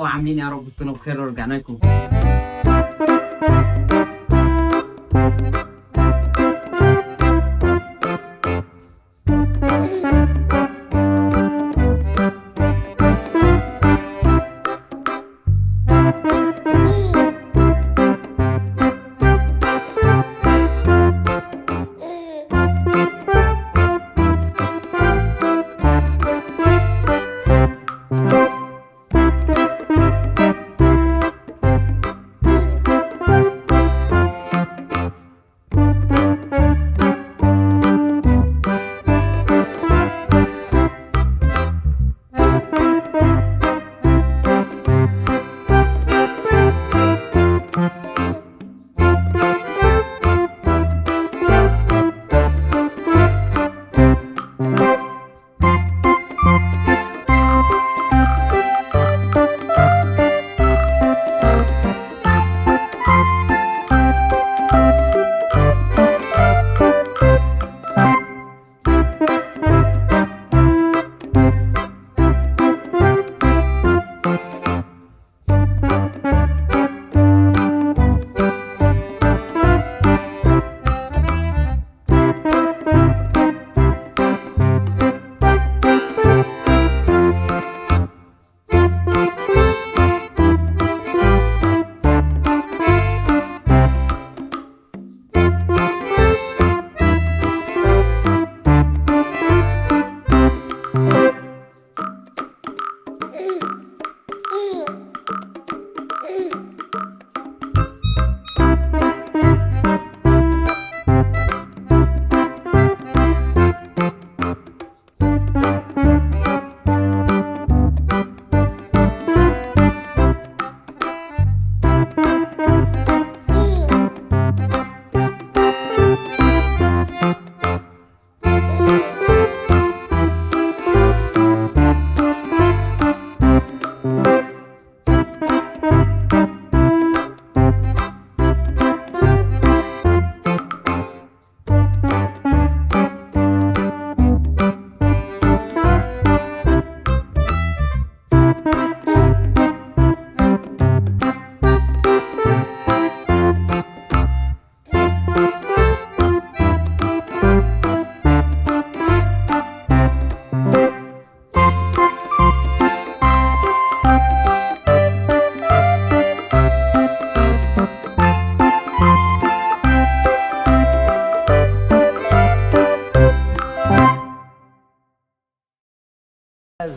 عاملين يا رب تكونوا بخير ورجعنا لكم.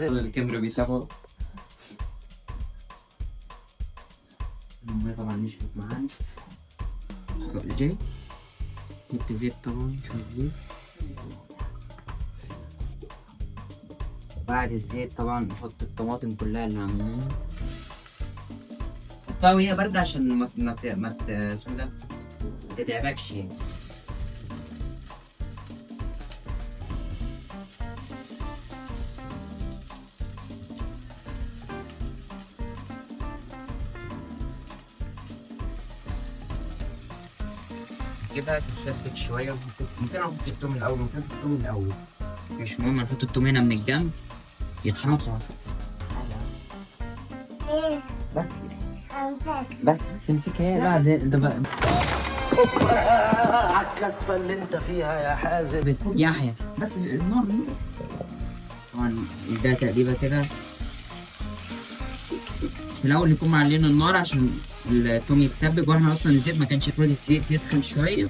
الكاميرا بيتابعوا. المية طبعا نشفت معانا. الجاي جبت زيت طبعا، شوية زيت. بعد الزيت طبعا نحط الطماطم كلها اللي عملناها، حطها وهي باردة عشان ما تتعبكش يعني. نسيبها تتشتت شوية. ممكن احط التوم الأول، مش مهم نحط التوم هنا من الجنب يطحنوا بسرعة. بس تمسكها. لا ده بقى عالكسفة اللي انت فيها يا حازم. يحيى بس النار طبعا ده تقريبا كده. في الأول نكون معلين النار عشان التوم يتسبك، واحنا اصلا الزيت ما كانش فاضي، الزيت يسخن شويه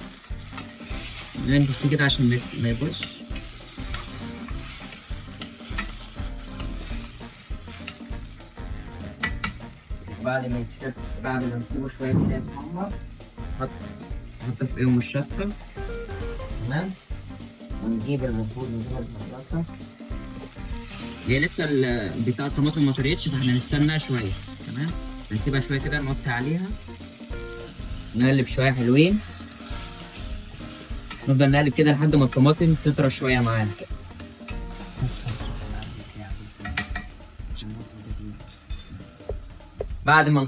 نضيف كده عشان ما يبوظش. بعد ما يتشط، بعد ما نسيبه شويه كده يتحمر، نحط فوقيهم الشطه. تمام. ونجيب المفروض البصله، هي لسه بتاع الطماطم ما طريتش، فاحنا نستناها شويه. تمام. هنسيبها شويه كده، نوطي عليها، نقلب شويه حلوين، نفضل نقلب كده لحد ما الطماطم تطرى شويه معانا. بعد ما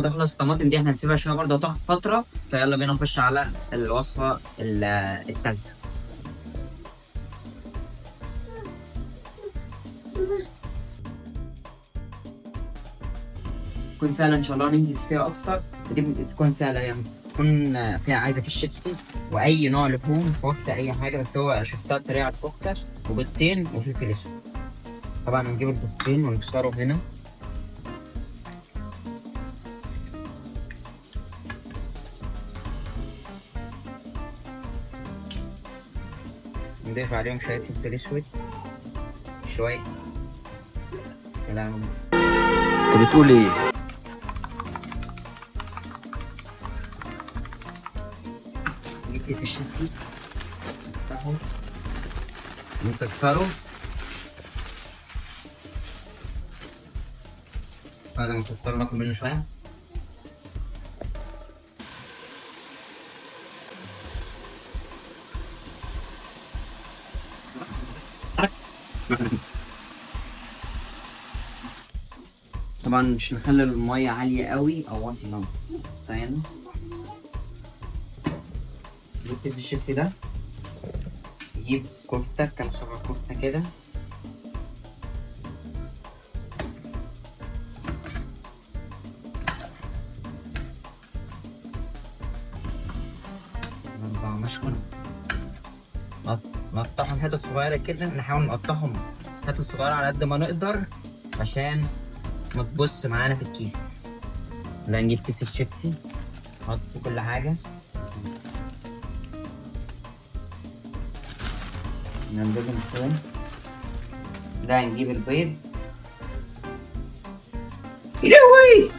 تخلص الطماطم دي احنا هنسيبها شويه برضه تاخد فتره. فيلا بينا نخش على الوصفه التالتة. تكون سهلة إن شاء الله ننجز فيها أكتر. ودي بتكون سهلة يعني تكون فيها عايزة في الشيبسي وأي نوع لحوم، كفتة أي حاجة، بس هو شفتها الطريقة على الكفتة وبيضتين وفلفل أسود. طبعا هنجيب البيضتين ونكسرهم هنا. نضيف عليهم شوية فلفل أسود، شوية كلام. انت بتقول ايه؟ نجيب كيس الشيبسي نفتحه ونكسره. بعد ما نكسره ناكل منه شوية. طبعا مش نخلي المية عالية قوي او واطية نار. تمام. جبت الشيبسي ده، نجيب كفتة، كام صبع كفتة كده. نقطعهم حتت صغيرة كده، نحاول نقطعهم حتت صغيرة على قد ما نقدر عشان ما تبص معانا في الكيس. ده نجيب كيس الشيبسي نحط فيه كل حاجة، ننزلهم كده. ده نجيب البيض. يوي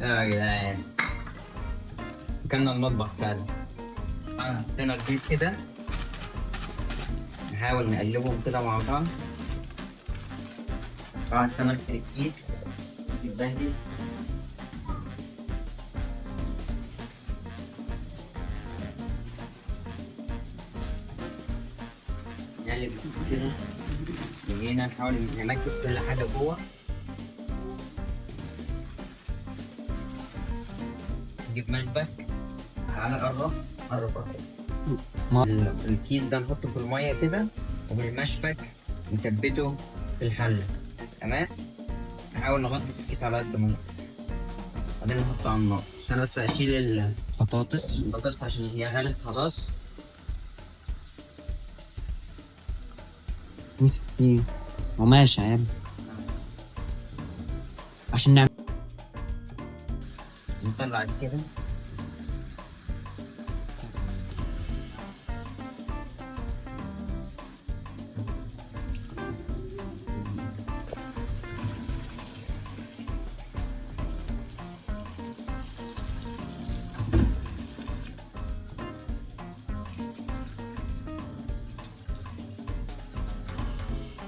يا جدعان، كنا المطبخ فعلا. حطينا البيض كده، نحاول نقلبهم كده مع بعض. طبعا استنى اغسل الكيس يتبهدل. نقلب كده، وجينا نحاول نمكس كل حاجة جوه. نجيب مشبك، تعالى قرب قرب. الكيس ده نحطه في المية كده، وبالمشبك نثبته في الحلة. تمام. نحاول نغطس الكيس على قد ما نقدر، بعدين نحطه على النار. انا بس اشيل البطاطس عشان هي غلت خلاص. امسك فيه وماشي يا ابني عشان نعمل. نطلع دي كده.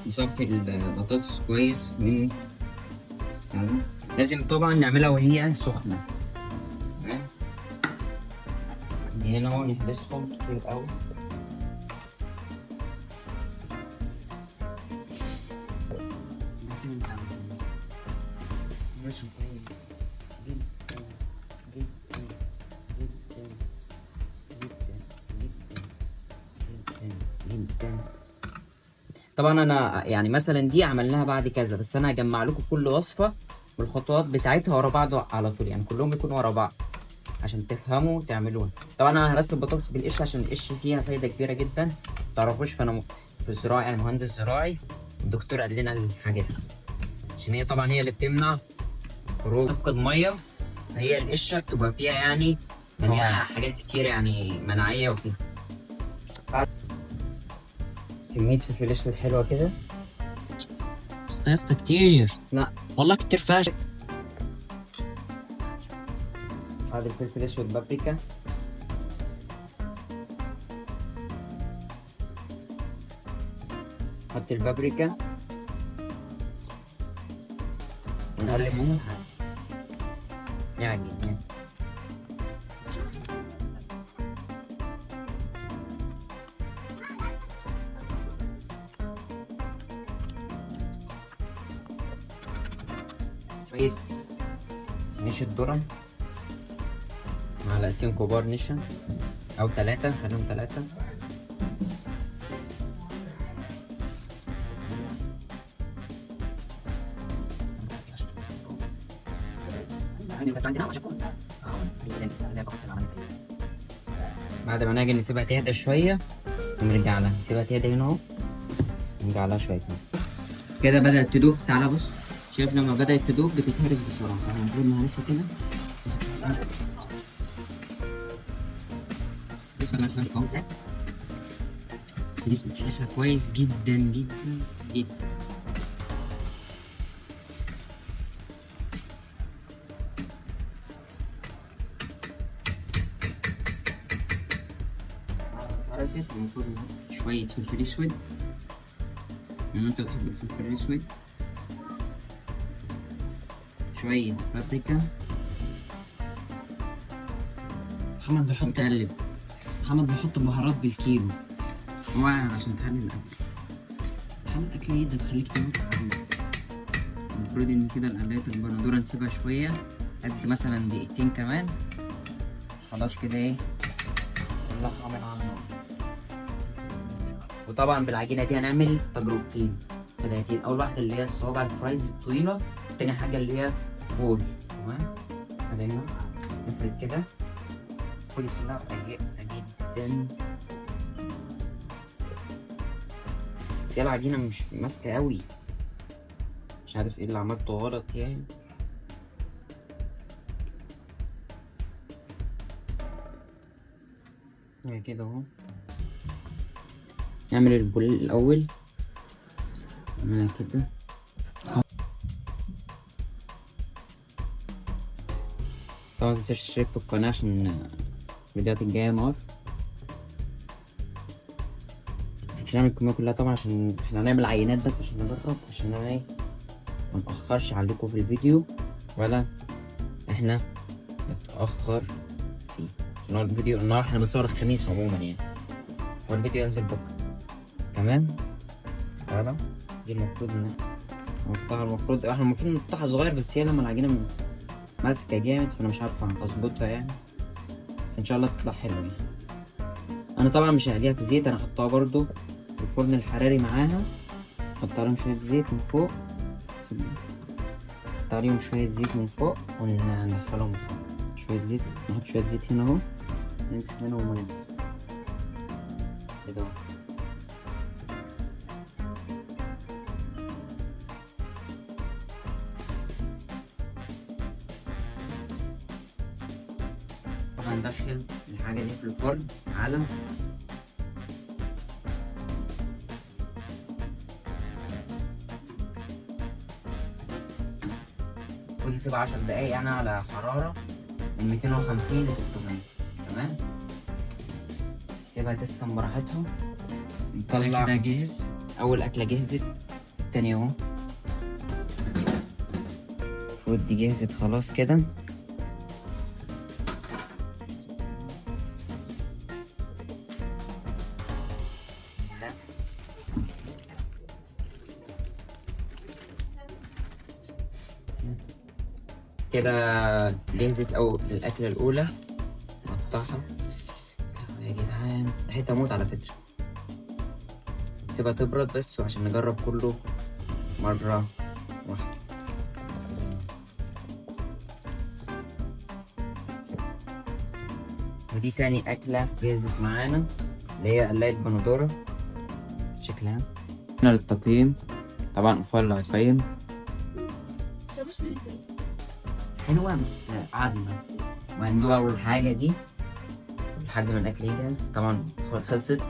نصفي البطاطس كويس من لازم طبعا نعملها وهي سخنة. تمام. هنا اهو نحبسهم كتير الأول. طبعا انا يعني مثلا دي عملناها بعد كذا، بس انا هجمع لكم كل وصفه والخطوات بتاعتها ورا بعض على طول، يعني كلهم يكونوا ورا بعض عشان تفهموا تعملوها. طبعا انا هرست البطاطس بالقشر عشان القشر فيها فايده كبيره جدا متعرفوش. فانا في زراعي، يعني مهندس زراعي، الدكتور قال لنا الحاجات دي عشان هي طبعا هي اللي بتمنع خروج تفقد ميه. فهي القشره بتبقى فيها يعني حاجات كتير يعني مناعيه وكده. كمية فلفل اسود حلوة كده. بس يا اسطى كتير. لا والله كتير فاشل. هذا الفلفل الاسود بابريكا. حط البابريكا ونقلب يعني شوية نشا ذرة، معلقتين كبار نشا أو 3، خليهم 3. بعد ما نيجي نسيبها تهدى شوية ونرجع لها، نسيبها تهدى هنا اهو، نرجع لها شوية كده. بدأت تدوب، تعالى بص، شايف لما بدأت تدوب بتتهرس بسرعة، احنا المفروض نهرسها كده. بص انا عشان ازاي بتهرسها كويس جدا جدا جدا. اتهرست المفروض شوية فلفل اسود، لأن انت بتحب الفلفل الاسود، شوية بابريكا. محمد بيحط نقلب، محمد بيحط بهارات بالكيلو. هو عشان تحلي الأكل. محمد أكل إيه ده تخليك تموت. المفروض إن كده القلاية البندورة نسيبها شوية قد مثلا دقيقتين كمان، خلاص كده إيه نطلعها من على النار. وطبعا بالعجينة دي هنعمل تجربتين بدايتين، أول واحدة اللي هي الصوابع الفرايز الطويلة، تاني حاجة اللي هي بول. تمام، بدأنا نفرد كده، خدي خلاها رقيقة جدا. بس هي العجينة مش ماسكة قوي، مش عارف ايه اللي عملته غلط يعني. كده اهو. نعمل البول الأول، نعملها كده. طبعا متنساش تشترك في القناة عشان الفيديوهات الجاية نار. مش هنعمل الكمية كلها طبعا عشان احنا هنعمل عينات بس عشان نجرب، عشان انا ايه منأخرش عليكم في الفيديو ولا احنا نتأخر فيه. عشان هو الفيديو النهارده احنا بنصور الخميس عموما يعني، هو الفيديو ينزل بكرة. تمام، تمام. دي المفروض ان نقطعها، المفروض احنا نقطعها صغير، بس هي لما العجينة ماسكة جامد فانا مش عارفة هظبطها يعني، بس ان شاء الله تطلع حلوة يعني. انا طبعا مش هقليها في زيت، انا هحطها برضو في الفرن الحراري معاها، احط عليهم شوية زيت من فوق، احط عليهم شوية زيت من فوق وندخلهم الفرن. شوية زيت، نحط شوية زيت هنا اهو، نمسك منهم ونمسك كده اهو. طبعا ندخل الحاجة دي في الفرن على ونسيبها 10 دقايق يعني على حرارة من 250 ل 300. تمام، سيبها تسخن براحتها. نطلع كده جاهز. أول أكلة جهزت، التانية أهو المفروض دي جهزت خلاص كده. كده جهزت أو الأكلة الأولى، نقطعها يا جدعان، ريحتها موت على فكرة. نسيبها تبرد بس وعشان نجرب كله مرة واحدة. ودي تاني أكلة جهزت معانا اللي هي قلاية بندورة. شكلها هنا للتقييم، طبعا أخويا اللي هيقيم. حلوة بس قعدنا وهندوق أول حاجة دي لحد ما الأكل يجهز. طبعا خلصت،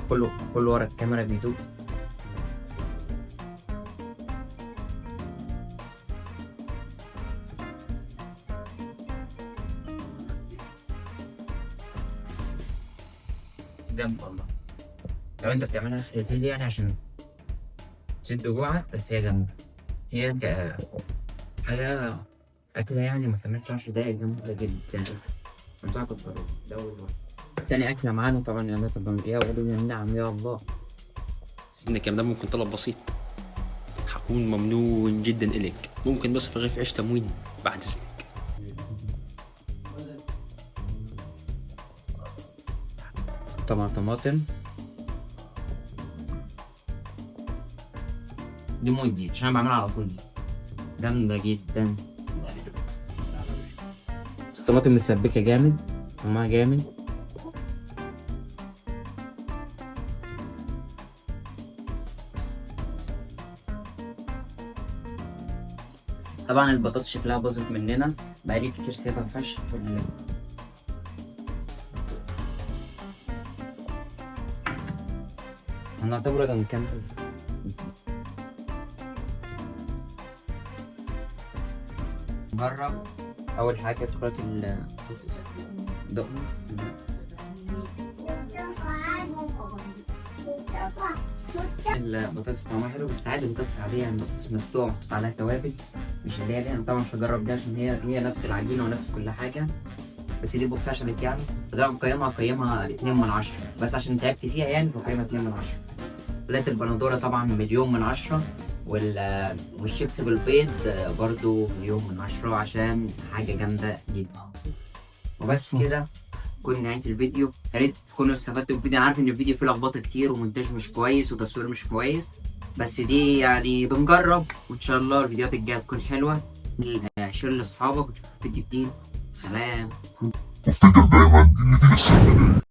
كله ورا الكاميرا بيدوق. جامد والله، لو انت بتعملها آخر الفيديو يعني عشان تسد جوعك، بس هي جامدة. هي حاجة أكلة يعني ما كملتش 10 دقايق، جامدة جدا، أنصحك تجربها. ده أول واحد. تاني أكلة معانا طبعا يا طبعا وقولوا النعم يا الله. بس إن الكلام ده ممكن طلب بسيط، هكون ممنون جدا إليك. ممكن بس في رغيف عيش تموين بعد إذنك. طبعا طماطم دي موت دي عشان أنا بعملها على طول، دي جامدة جدا. الطماطم متسبكة جامد، طعمها جامد. طبعا البطاطس شكلها باظت مننا، بقالي كتير سايبها فشخ في هنعتبره ده نكمل. نجرب أول حاجة كرة البطاطس. دقنا البطاطس طعمها حلو، بس عادي البطاطس عادية يعني، بطاطس مسلوقة محطوط عليها توابل، مش اللي هي دي. أنا طبعا مش هجرب دي عشان هي نفس العجينة ونفس كل حاجة، بس دي فشلت يعني. بس أنا مقيمها 2/10، بس عشان تعبت فيها يعني فقيمها 2/10. لقيت البندورة طبعا 1,000,000/10، والشيبس بالبيض برضو 1,000,000/10 عشان حاجة جامدة جدا. وبس كده كنا نهاية الفيديو. يا ريت تكونوا استفدتوا من الفيديو. أنا عارف إن الفيديو فيه لخبطة كتير ومونتاج مش كويس وتصوير مش كويس، بس دي يعني بنجرب، وإن شاء الله الفيديوهات الجاية تكون حلوة. شير لأصحابك وتشوفوا فيديو جديد. سلام. وافتكر دايما ان دي لسه